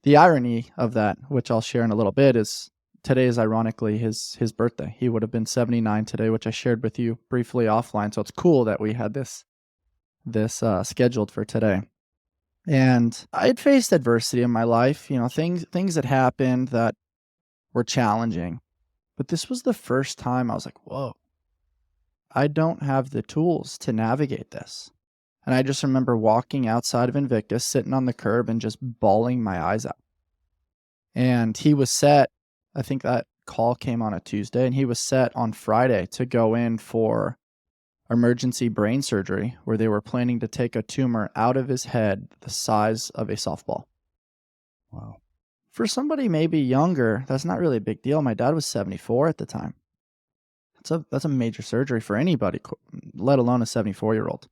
The irony of that, which I'll share in a little bit, is today is ironically his birthday. He would have been 79 today, which I shared with you briefly offline. So it's cool that we had this scheduled for today. And I had faced adversity in my life, things that happened that were challenging. But this was the first time I was like, whoa, I don't have the tools to navigate this. And I just remember walking outside of Invictus, sitting on the curb and just bawling my eyes out. And he was set, I think that call came on a Tuesday, and he was set on Friday to go in for emergency brain surgery where they were planning to take a tumor out of his head the size of a softball. Wow. For somebody maybe younger, that's not really a big deal. My dad was 74 at the time. That's a major surgery for anybody, let alone a 74-year-old.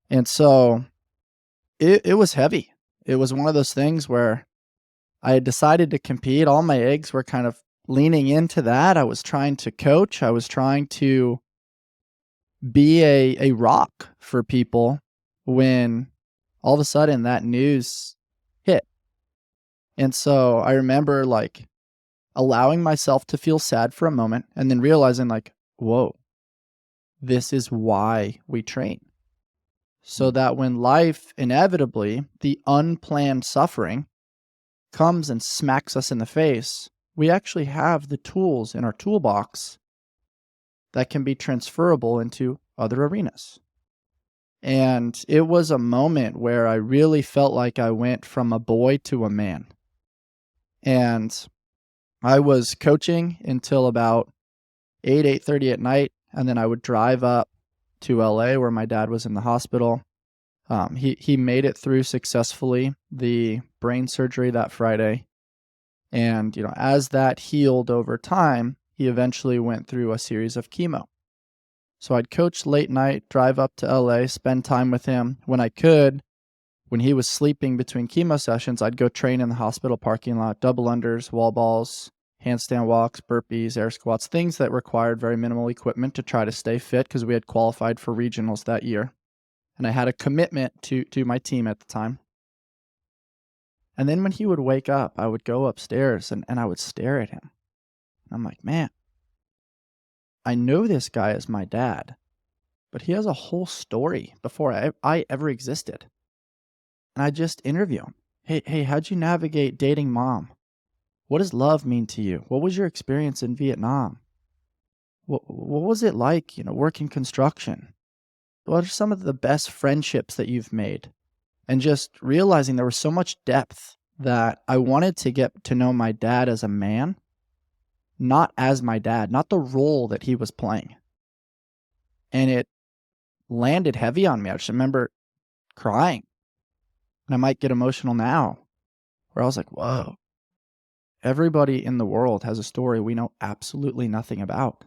And so it was heavy. It was one of those things where I had decided to compete. All my eggs were kind of leaning into that. I was trying to coach. I was trying to be a rock for people when all of a sudden that news hit. And so I remember like allowing myself to feel sad for a moment and then realizing like, whoa, this is why we train. So that when life inevitably, the unplanned suffering comes and smacks us in the face, we actually have the tools in our toolbox that can be transferable into other arenas. And it was a moment where I really felt like I went from a boy to a man. And I was coaching until about 8:30 at night, and then I would drive up to LA where my dad was in the hospital. He made it through successfully the brain surgery that Friday. And, as that healed over time, he eventually went through a series of chemo. So I'd coach late night, drive up to LA, spend time with him. When I could, when he was sleeping between chemo sessions, I'd go train in the hospital parking lot, double unders, wall balls, handstand walks, burpees, air squats, things that required very minimal equipment to try to stay fit because we had qualified for regionals that year. And I had a commitment to my team at the time. And then when he would wake up, I would go upstairs and I would stare at him. I'm like, man, I know this guy as my dad, but he has a whole story before I ever existed. And I just interview him. Hey, how'd you navigate dating mom? What does love mean to you? What was your experience in Vietnam? What was it like, working construction? What are some of the best friendships that you've made? And just realizing there was so much depth that I wanted to get to know my dad as a man, not as my dad, not the role that he was playing. And it landed heavy on me. I just remember crying. And I might get emotional now, where I was like, whoa, everybody in the world has a story we know absolutely nothing about.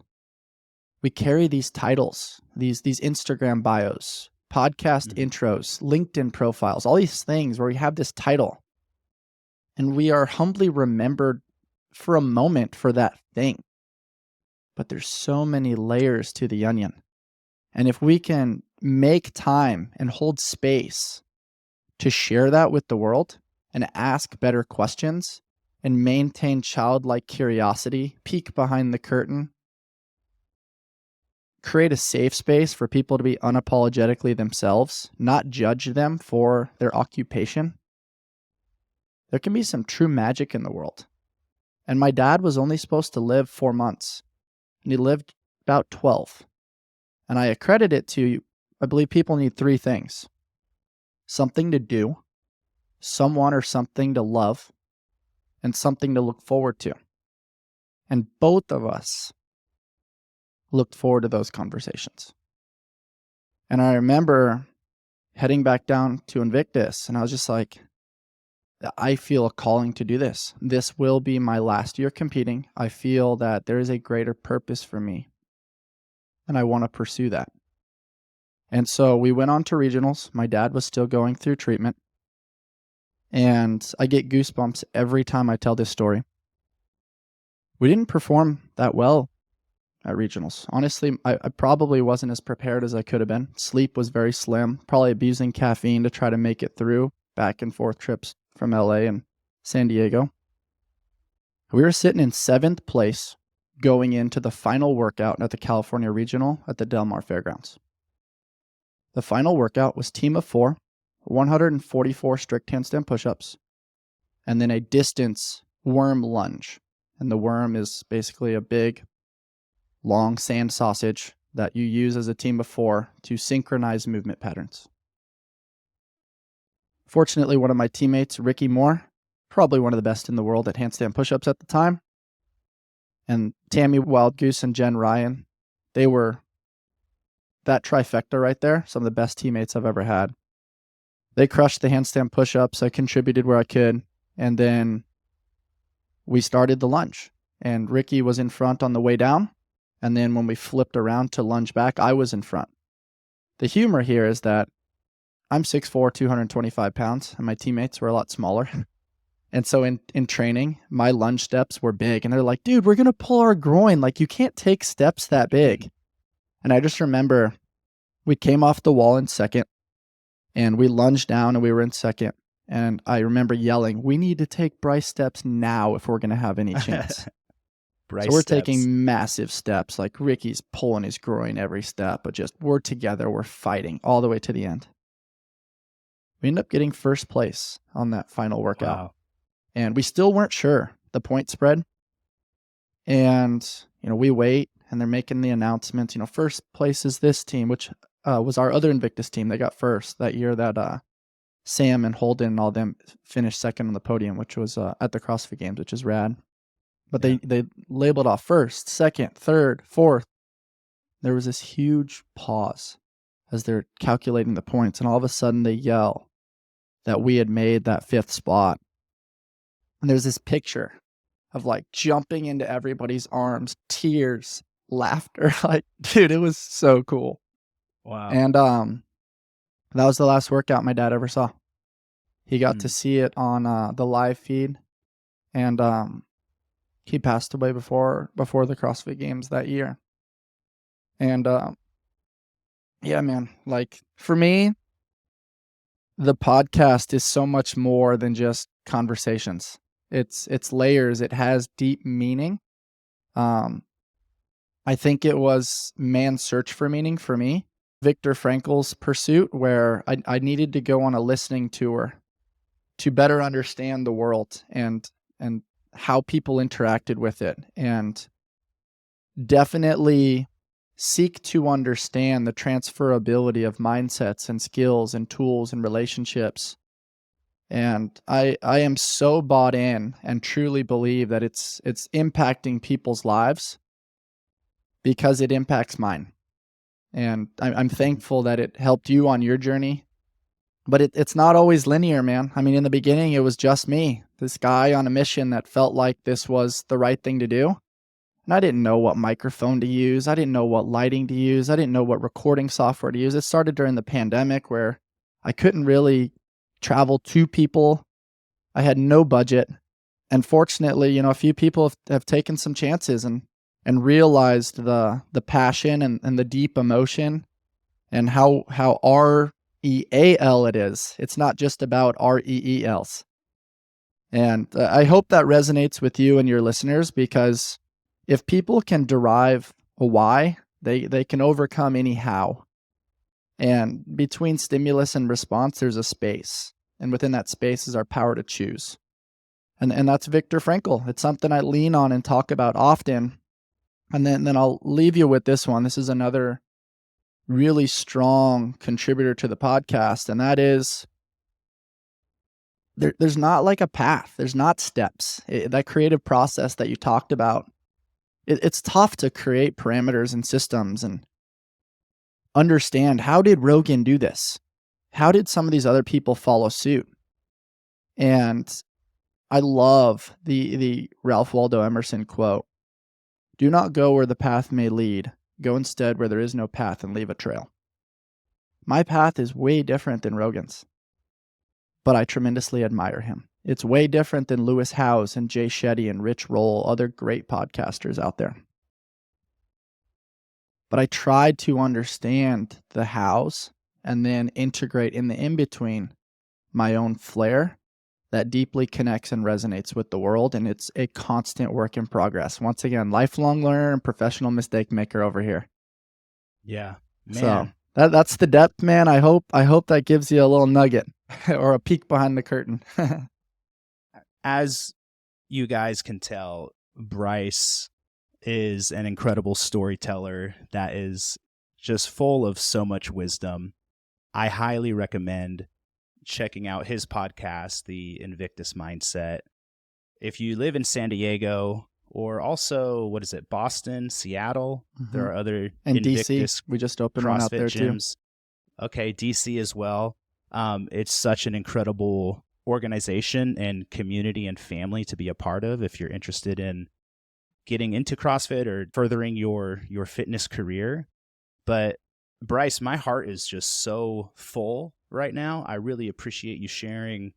We carry these titles, these Instagram bios, podcast intros, LinkedIn profiles, all these things where we have this title. And we are humbly remembered for a moment for that thing. But there's so many layers to the onion. And if we can make time and hold space to share that with the world and ask better questions and maintain childlike curiosity, peek behind the curtain, create a safe space for people to be unapologetically themselves, not judge them for their occupation, there can be some true magic in the world. And my dad was only supposed to live 4 months, and he lived about 12. And I accredit it to, I believe people need 3 things: something to do, someone or something to love, and something to look forward to. And both of us looked forward to those conversations. And I remember heading back down to Invictus, and I was just like, I feel a calling to do this. This will be my last year competing. I feel that there is a greater purpose for me, and I want to pursue that. And so we went on to regionals. My dad was still going through treatment, and I get goosebumps every time I tell this story. We didn't perform that well at regionals. Honestly, I probably wasn't as prepared as I could have been. Sleep was very slim, probably abusing caffeine to try to make it through back and forth trips from LA and San Diego. We were sitting in 7th place going into the final workout at the California Regional at the Del Mar Fairgrounds. The final workout was team of 4, 144 strict handstand push-ups, and then a distance worm lunge. And the worm is basically a big, long sand sausage that you use as a team of 4 to synchronize movement patterns. Fortunately, one of my teammates, Ricky Moore, probably one of the best in the world at handstand push-ups at the time, and Tammy Wildgoose and Jen Ryan, they were that trifecta right there, some of the best teammates I've ever had. They crushed the handstand push-ups. I contributed where I could, and then we started the lunge, and Ricky was in front on the way down, and then when we flipped around to lunge back, I was in front. The humor here is that I'm 6'4", 225 pounds, and my teammates were a lot smaller. And so in training, my lunge steps were big, and they're like, dude, we're going to pull our groin. Like, you can't take steps that big. And I just remember we came off the wall in second, and we lunged down, and we were in second. And I remember yelling, we need to take Bryce steps now if we're going to have any chance. So we're taking massive steps. Like, Ricky's pulling his groin every step, but just we're together. We're fighting all the way to the end. We ended up getting first place on that final workout. Wow. And we still weren't sure the point spread. And, we wait, and they're making the announcements. First place is this team, which was our other Invictus team. They got first that year that Sam and Holden and all them finished second on the podium, which was at the CrossFit Games, which is rad. But they labeled off first, second, third, fourth. There was this huge pause as they're calculating the points, and all of a sudden they yell that we had made that 5th spot. And there's this picture of like jumping into everybody's arms, tears, laughter. Like, dude, it was so cool. Wow. And that was the last workout my dad ever saw. He got to see it on the live feed, and he passed away before the CrossFit Games that year. And yeah, man, like, for me, the podcast is so much more than just conversations. It's layers. It has deep meaning. I think it was man's search for meaning for me. Viktor Frankl's pursuit, where I needed to go on a listening tour to better understand the world and how people interacted with it, and definitely seek to understand the transferability of mindsets and skills and tools and relationships. And I am so bought in and truly believe that it's impacting people's lives because it impacts mine. And I'm thankful that it helped you on your journey. But it's not always linear, man. I mean, in the beginning, it was just me, this guy on a mission that felt like this was the right thing to do. And I didn't know what microphone to use. I didn't know what lighting to use. I didn't know what recording software to use. It started during the pandemic where I couldn't really travel to people. I had no budget. And fortunately, a few people have taken some chances and realized the passion and the deep emotion and how REAL it is. It's not just about REELs. And I hope that resonates with you and your listeners, because if people can derive a why, they can overcome any how. And between stimulus and response, there's a space. And within that space is our power to choose. And that's Viktor Frankl. It's something I lean on and talk about often. And then I'll leave you with this one. This is another really strong contributor to the podcast, and that is there's not like a path. There's not steps. That creative process that you talked about, it's tough to create parameters and systems and understand, how did Rogan do this? How did some of these other people follow suit? And I love the Ralph Waldo Emerson quote, "Do not go where the path may lead. Go instead where there is no path and leave a trail." My path is way different than Rogan's, but I tremendously admire him. It's way different than Lewis Howes and Jay Shetty and Rich Roll, other great podcasters out there. But I tried to understand the hows and then integrate in the in-between my own flair that deeply connects and resonates with the world. And it's a constant work in progress. Once again, lifelong learner and professional mistake maker over here. Yeah, man. So that's the depth, man. I hope that gives you a little nugget or a peek behind the curtain. As you guys can tell, Bryce is an incredible storyteller that is just full of so much wisdom. I highly recommend checking out his podcast, the Invictus Mindset. If you live in San Diego, or also, what is it, Boston, Seattle, there are other and Invictus DC, we just opened one out there gyms. too. Okay, DC as well. It's such an incredible organization and community and family to be a part of if you're interested in getting into CrossFit or furthering your fitness career. But Bryce, my heart is just so full right now. I really appreciate you sharing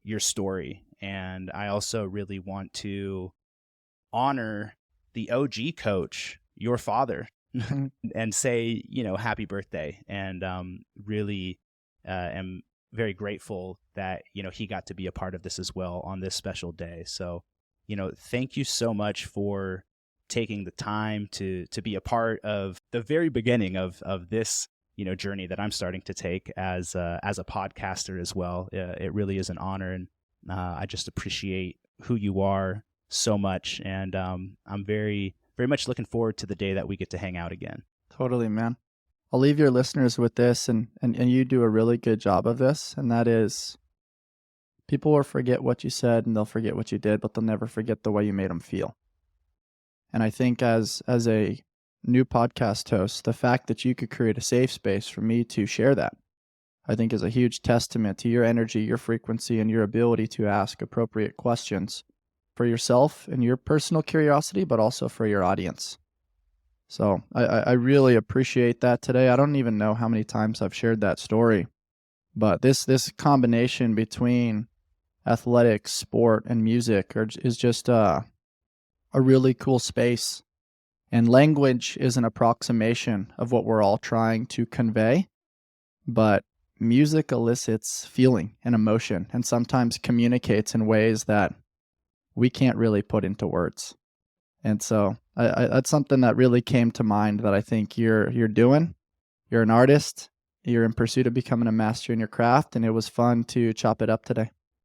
your story. And I also really want to honor the OG coach, your father, and say, happy birthday. And really am very grateful that, he got to be a part of this as well on this special day. So, thank you so much for taking the time to be a part of the very beginning of this, journey that I'm starting to take as a podcaster as well. It really is an honor. And I just appreciate who you are so much. And I'm very, very much looking forward to the day that we get to hang out again. Totally, man. I'll leave your listeners with this, and you do a really good job of this, and that is, people will forget what you said and they'll forget what you did, but they'll never forget the way you made them feel. And I think as a new podcast host, the fact that you could create a safe space for me to share that, I think is a huge testament to your energy, your frequency, and your ability to ask appropriate questions for yourself and your personal curiosity, but also for your audience. So I really appreciate that today. I don't even know how many times I've shared that story, but this combination between athletics, sport, and music is just a really cool space. And language is an approximation of what we're all trying to convey, but music elicits feeling and emotion and sometimes communicates in ways that we can't really put into words. And so that's something that really came to mind that I think you're doing. You're an artist. You're in pursuit of becoming a master in your craft, and it was fun to chop it up today.